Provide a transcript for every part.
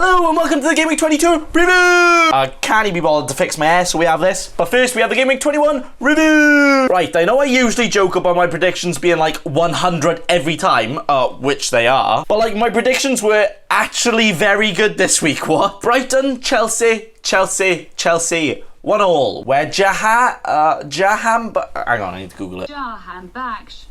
Hello and welcome to the Gameweek 22 review! I can't even be bothered to fix my hair, so we have this. But first we have the Gameweek 21 review! Right, I know I usually joke about my predictions being like 100 every time, which they are. But like my predictions were actually very good this week, what? Brighton, Chelsea, 1-1. Where hang on, I need to Google it. Jahanbash,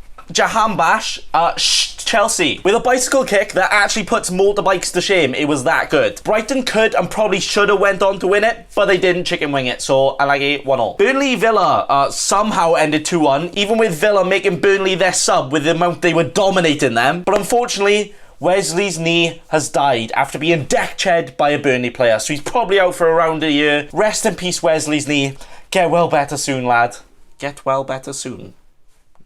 Chelsea. With a bicycle kick that actually puts motorbikes to shame. It was that good. Brighton could and probably should have went on to win it, but they didn't chicken wing it, so I like it 1-1. Burnley Villa somehow ended 2-1, even with Villa making Burnley their sub with the amount they were dominating them. But unfortunately, Wesley's knee has died after being deck-chaired by a Burnley player, so he's probably out for around a year. Rest in peace, Wesley's knee. Get well better soon, lad. Get well better soon.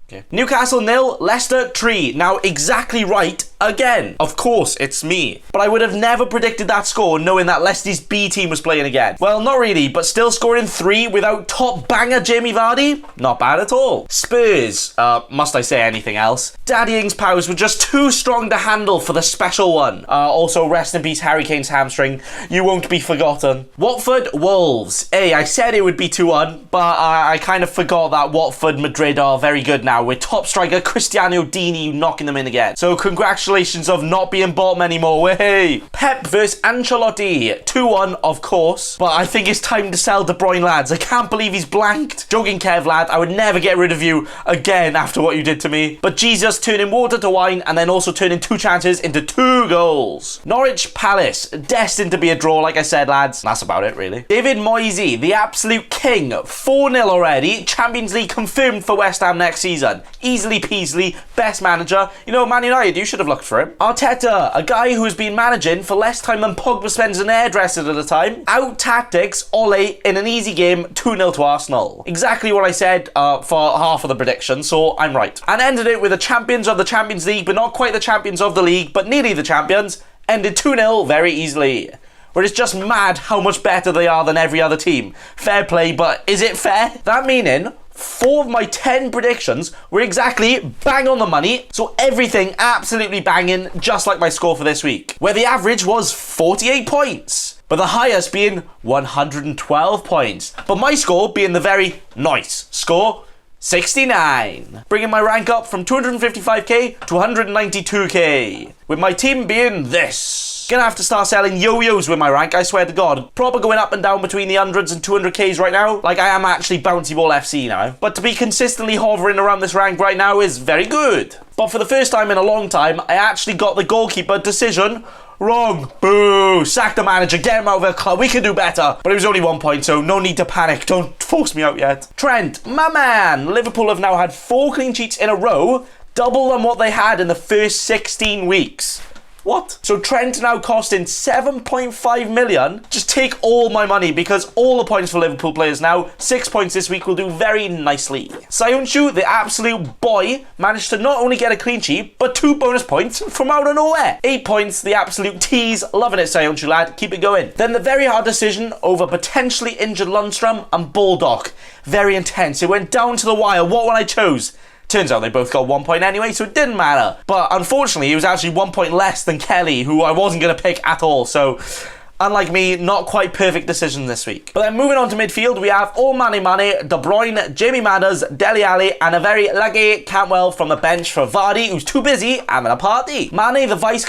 Okay. Newcastle 0, Leicester 3. Now, exactly right again. Of course, it's me. But I would have never predicted that score knowing that Leicester's B team was playing again. Well, not really, but still scoring 3 without top banger Jamie Vardy? Not bad at all. Spurs, must I say anything else? Daddy Ings' powers were just too strong to handle for the special one. Also, rest in peace, Harry Kane's hamstring. You won't be forgotten. Watford Wolves. Hey, I said it would be 2-1, but I kind of forgot that Watford Madrid are very good now, with top striker Cristiano Dini knocking them in again. So congratulations of not being bottom anymore. Hey! Pep versus Ancelotti. 2-1, of course. But I think it's time to sell De Bruyne, lads. I can't believe he's blanked. Joking, Kev, lad. I would never get rid of you again after what you did to me. But Jesus turning water to wine and then also turning 2 chances into 2 goals. Norwich Palace. Destined to be a draw, like I said, lads. That's about it, really. David Moyes, the absolute king. 4-0 already. Champions League confirmed for West Ham next season. Easily peasily, best manager. You know, Man United, you should have looked for him. Arteta, a guy who has been managing for less time than Pogba spends an hairdresser at a time. Out tactics Ole in an easy game, 2-0 to Arsenal. Exactly what I said for half of the prediction, so I'm right. And ended it with the champions of the Champions League, but not quite the champions of the league, but nearly the champions. Ended 2-0 very easily. Where it's just mad how much better they are than every other team. Fair play, but is it fair? That meaning 4 of my 10 predictions were exactly bang on the money, so everything absolutely banging, just like my score for this week, where the average was 48 points, but the highest being 112 points, but my score being the very nice score, 69, bringing my rank up from 255k to 192k, with my team being this. Gonna have to start selling yo-yos with my rank, I swear to God. Proper going up and down between the 100s and 200k's right now. Like I am actually Bouncy Ball FC now. But to be consistently hovering around this rank right now is very good. But for the first time in a long time, I actually got the goalkeeper decision wrong. Boo! Sack the manager, get him out of the club. We can do better. But it was only 1 point, so no need to panic. Don't force me out yet. Trent, my man. Liverpool have now had 4 clean sheets in a row, double than what they had in the first 16 weeks. What? So Trent now costing 7.5 million. Just take all my money because all the points for Liverpool players now, 6 points this week, will do very nicely. Sayonshu, the absolute boy, managed to not only get a clean sheet, but 2 bonus points from out of nowhere. 8 points, the absolute tease. Loving it, Sayonshu, lad. Keep it going. Then the very hard decision over potentially injured Lundstrom and Baldock. Very intense. It went down to the wire. What one I chose? Turns out they both got 1 point anyway, so it didn't matter. But unfortunately, he was actually 1 point less than Kelly, who I wasn't going to pick at all. So, unlike me, not quite perfect decision this week. But then moving on to midfield, we have Mane, De Bruyne, Jamie Madders, Dele Alli, and a very lucky Cantwell from the bench for Vardy, who's too busy having a party. Mane, the vice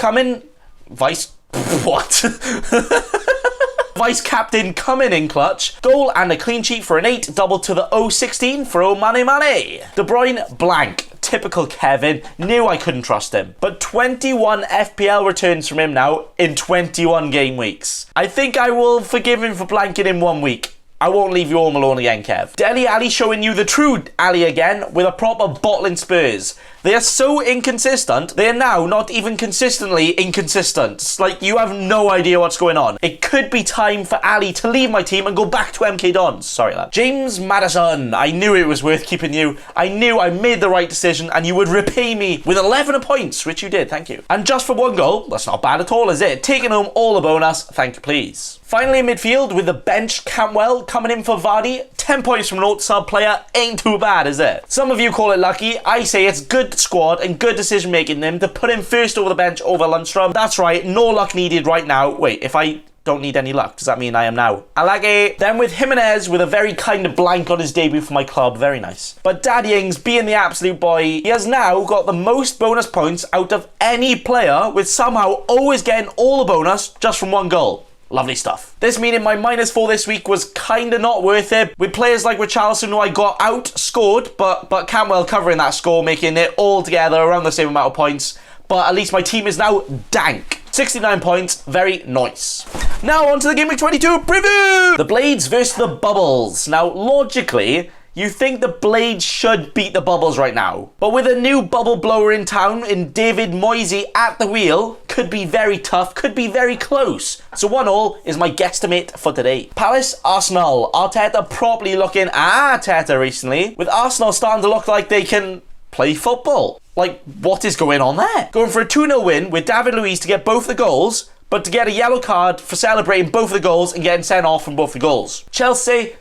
captain coming in clutch. Goal and a clean sheet for an 8, double to the 016 for Mane. De Bruyne, blank. Typical Kevin. Knew I couldn't trust him. But 21 FPL returns from him now in 21 game weeks. I think I will forgive him for blanking in 1 week. I won't leave you all alone again, Kev. Dele Alli showing you the true Ali again with a proper bottling Spurs. They are so inconsistent, they are now not even consistently inconsistent. It's like you have no idea what's going on. It could be time for Ali to leave my team and go back to MK Dons. Sorry, lad. James Maddison. I knew it was worth keeping you. I knew I made the right decision and you would repay me with 11 points, which you did, thank you. And just for 1 goal, that's not bad at all, is it? Taking home all the bonus, thank you please. Finally in midfield with the bench Cantwell coming in for Vardy. 10 points from an old sub player ain't too bad, is it? Some of you call it lucky. I say it's good good squad and good decision making them to put him first over the bench over Lundstrom. That's right, no luck needed right now. Wait, if I don't need any luck, does that mean I am now? I like it. Then with Jimenez with a very kind of blank on his debut for my club, very nice. But Daddy Ings being the absolute boy, he has now got the most bonus points out of any player, with somehow always getting all the bonus just from one goal. Lovely stuff. This meaning my -4 this week was kind of not worth it, with players like Richarlison who I got outscored, but Cantwell covering that score, making it all together around the same amount of points. But at least my team is now dank. 69 points, very nice. Now on to the Game Week 22 preview! The Blades versus the Bubbles. Now, logically, you think the Blades should beat the Bubbles right now. But with a new bubble blower in town, in David Moyes at the wheel, could be very tough, could be very close. So 1-1 is my guesstimate for today. Palace, Arsenal. Arteta properly looking at Arteta recently, with Arsenal starting to look like they can play football. Like, what is going on there? Going for a 2-0 win with David Luiz to get both the goals, but to get a yellow card for celebrating both of the goals and getting sent off from both the goals. Chelsea.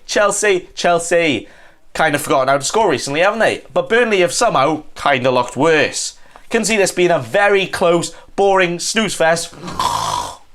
Kind of forgotten how to score recently, haven't they? But Burnley have somehow kind of looked worse. Can see this being a very close, boring snooze fest.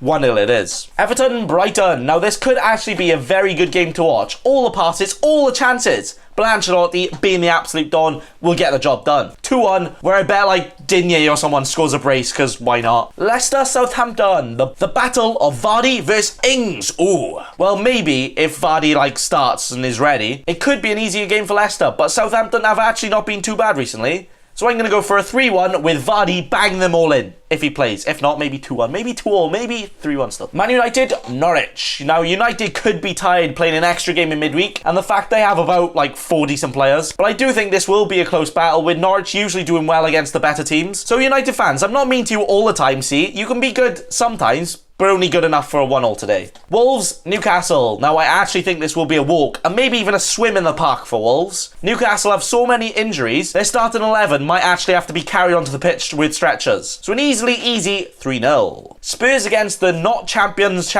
1-0 it is. Everton, Brighton. Now this could actually be a very good game to watch. All the passes, all the chances. But Ancelotti, being the absolute don, will get the job done. 2-1, where I bet like Digne or someone scores a brace, because why not? Leicester, Southampton. The battle of Vardy versus Ings. Ooh. Well, maybe if Vardy like starts and is ready, it could be an easier game for Leicester. But Southampton have actually not been too bad recently. So I'm going to go for a 3-1 with Vardy banging them all in if he plays. If not, maybe 2-1, maybe 2-0, maybe 3-1 still. Man United, Norwich. Now, United could be tired playing an extra game in midweek, and the fact they have about like 4 decent players. But I do think this will be a close battle, with Norwich usually doing well against the better teams. So United fans, I'm not mean to you all the time, see? You can be good sometimes, but only good enough for a 1-0 today. Wolves, Newcastle. Now, I actually think this will be a walk, and maybe even a swim in the park for Wolves. Newcastle have so many injuries, their starting 11 might actually have to be carried onto the pitch with stretchers. So an easy 3-0. Spurs against the not champions.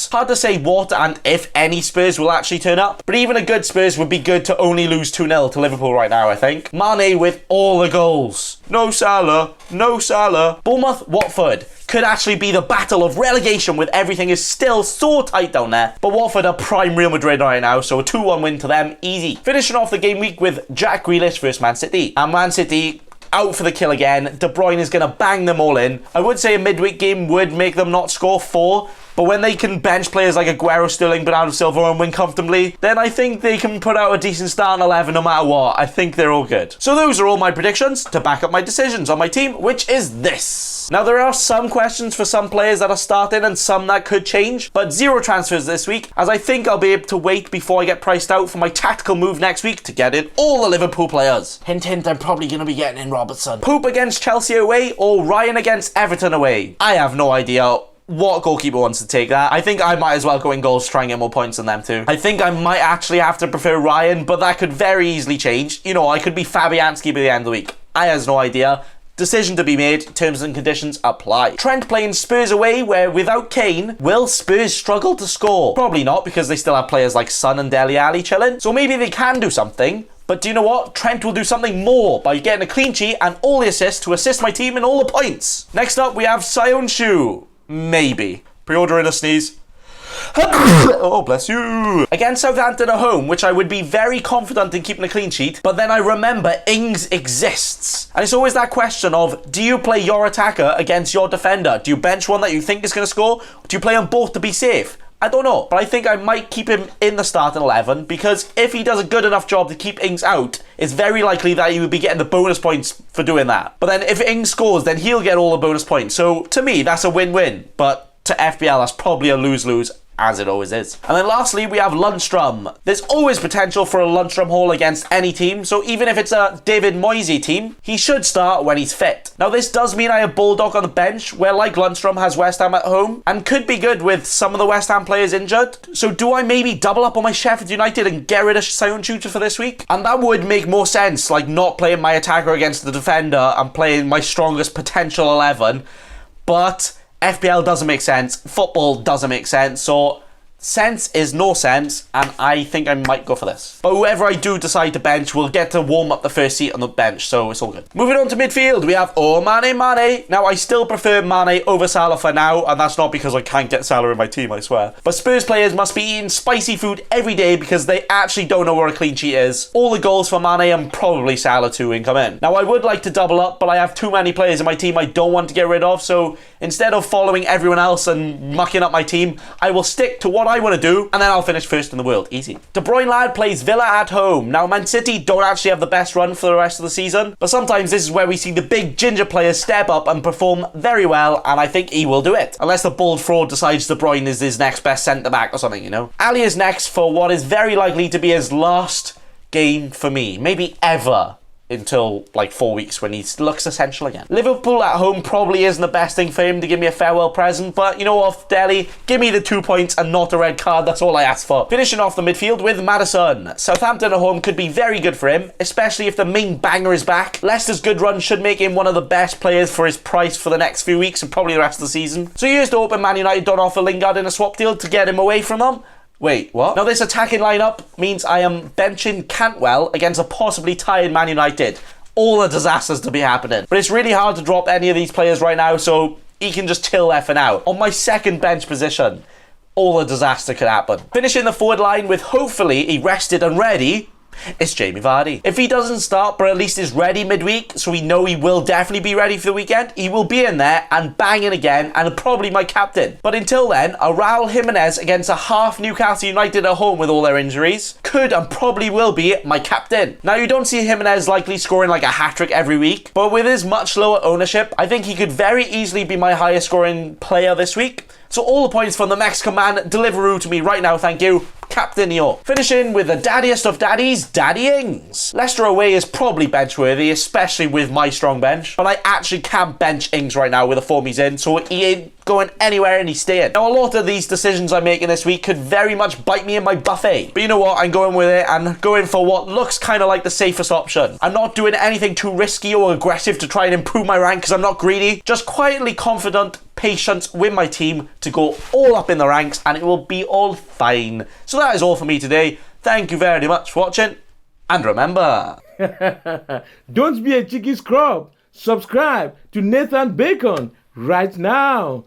Hard to say what and if any Spurs will actually turn up, but even a good Spurs would be good to only lose 2-0 to Liverpool right now, I think. Mane with all the goals. No Salah. Bournemouth, Watford. Could actually be the battle of relegation, with everything is still so tight down there. But Watford are prime Real Madrid right now, so a 2-1 win to them, easy. Finishing off the game week with Jack Grealish versus Man City. And Man City out for the kill again. De Bruyne is going to bang them all in. I would say a midweek game would make them not score 4, but when they can bench players like Aguero, Sterling, Bernardo Silva and win comfortably, then I think they can put out a decent starting 11 no matter what. I think they're all good. So those are all my predictions to back up my decisions on my team, which is this. Now there are some questions for some players that are starting and some that could change, but 0 transfers this week, as I think I'll be able to wait before I get priced out for my tactical move next week to get in all the Liverpool players. Hint, hint, I'm probably going to be getting in Robertson. Pope against Chelsea away or Ryan against Everton away? I have no idea what goalkeeper wants to take that. I think I might as well go in goals to try and get more points than them too. I think I might actually have to prefer Ryan, but that could very easily change. You know, I could be Fabianski by the end of the week. I has no idea. Decision to be made, terms and conditions apply. Trent playing Spurs away, where without Kane, will Spurs struggle to score? Probably not, because they still have players like Son and Dele Alli chilling. So maybe they can do something. But do you know what? Trent will do something more by getting a clean sheet and all the assists to assist my team in all the points. Next up, we have Sion-Shu. Maybe. Pre-ordering a sneeze. Oh, bless you. Against Southampton at home, which I would be very confident in keeping a clean sheet, but then I remember Ings exists. And it's always that question of, do you play your attacker against your defender? Do you bench one that you think is going to score? Do you play them both to be safe? I don't know, but I think I might keep him in the starting 11, because if he does a good enough job to keep Ings out, it's very likely that he would be getting the bonus points for doing that. But then if Ings scores, then he'll get all the bonus points. So to me, that's a win-win, but to FPL, that's probably a lose-lose, as it always is. And then lastly, we have Lundstrom. There's always potential for a Lundstrom haul against any team, so even if it's a David Moyes team, he should start when he's fit. Now this does mean I have Bulldog on the bench, where like Lundstrom has West Ham at home, and could be good with some of the West Ham players injured. So do I maybe double up on my Sheffield United and get rid of Sion-Shu for this week? And that would make more sense, like not playing my attacker against the defender and playing my strongest potential 11, but FPL doesn't make sense, football doesn't make sense, so Sense is no sense, and I think I might go for this. But whoever I do decide to bench will get to warm up the first seat on the bench, so it's all good. Moving on to midfield, we have Mane. Now, I still prefer Mane over Salah for now, and that's not because I can't get Salah in my team, I swear. But Spurs players must be eating spicy food every day because they actually don't know where a clean sheet is. All the goals for Mane and probably Salah too incoming. Now, I would like to double up, but I have too many players in my team I don't want to get rid of, so instead of following everyone else and mucking up my team, I will stick to what I want to do, and then I'll finish first in the world. Easy. De Bruyne lad plays Villa at home. Now, Man City don't actually have the best run for the rest of the season, but sometimes this is where we see the big ginger players step up and perform very well, and I think he will do it. Unless the bald fraud decides De Bruyne is his next best centre-back or something, you know? Ali is next for what is very likely to be his last game for me. Maybe ever. Until like 4 weeks when he looks essential again. Liverpool at home probably isn't the best thing for him to give me a farewell present, but you know what, Delhi, give me the 2 points and not a red card, that's all I ask for. Finishing off the midfield with Maddison. Southampton at home could be very good for him, especially if the main banger is back. Leicester's good run should make him one of the best players for his price for the next few weeks and probably the rest of the season. So here's to hoping Man United don't offer Lingard in a swap deal to get him away from them. Wait, what? Now this attacking lineup means I am benching Cantwell against a possibly tired Man United. All the disasters to be happening. But it's really hard to drop any of these players right now, so he can just chill there for now. On my second bench position, all the disaster could happen. Finishing the forward line with hopefully he rested and ready, it's Jamie Vardy. If he doesn't start, but at least is ready midweek, so we know he will definitely be ready for the weekend, he will be in there and banging again, and probably my captain. But until then, a Raul Jimenez against a half Newcastle United at home with all their injuries could and probably will be my captain. Now, you don't see Jimenez likely scoring like a hat-trick every week, but with his much lower ownership, I think he could very easily be my highest scoring player this week. So all the points from the Mexican man, Deliveroo to me right now, thank you. Captain York. Finishing with the daddiest of daddies, Daddy Ings. Leicester away is probably bench worthy, especially with my strong bench. But I actually can't bench Ings right now with the form he's in, so he ain't going anywhere and he's staying. Now, a lot of these decisions I'm making this week could very much bite me in my buffet. But you know what? I'm going with it and going for what looks kind of like the safest option. I'm not doing anything too risky or aggressive to try and improve my rank because I'm not greedy. Just quietly confident, patience with my team to go all up in the ranks and it will be all fine. So that is all for me today. Thank you very much for watching. And remember... don't be a cheeky scrub. Subscribe to Nathan Bacon right now.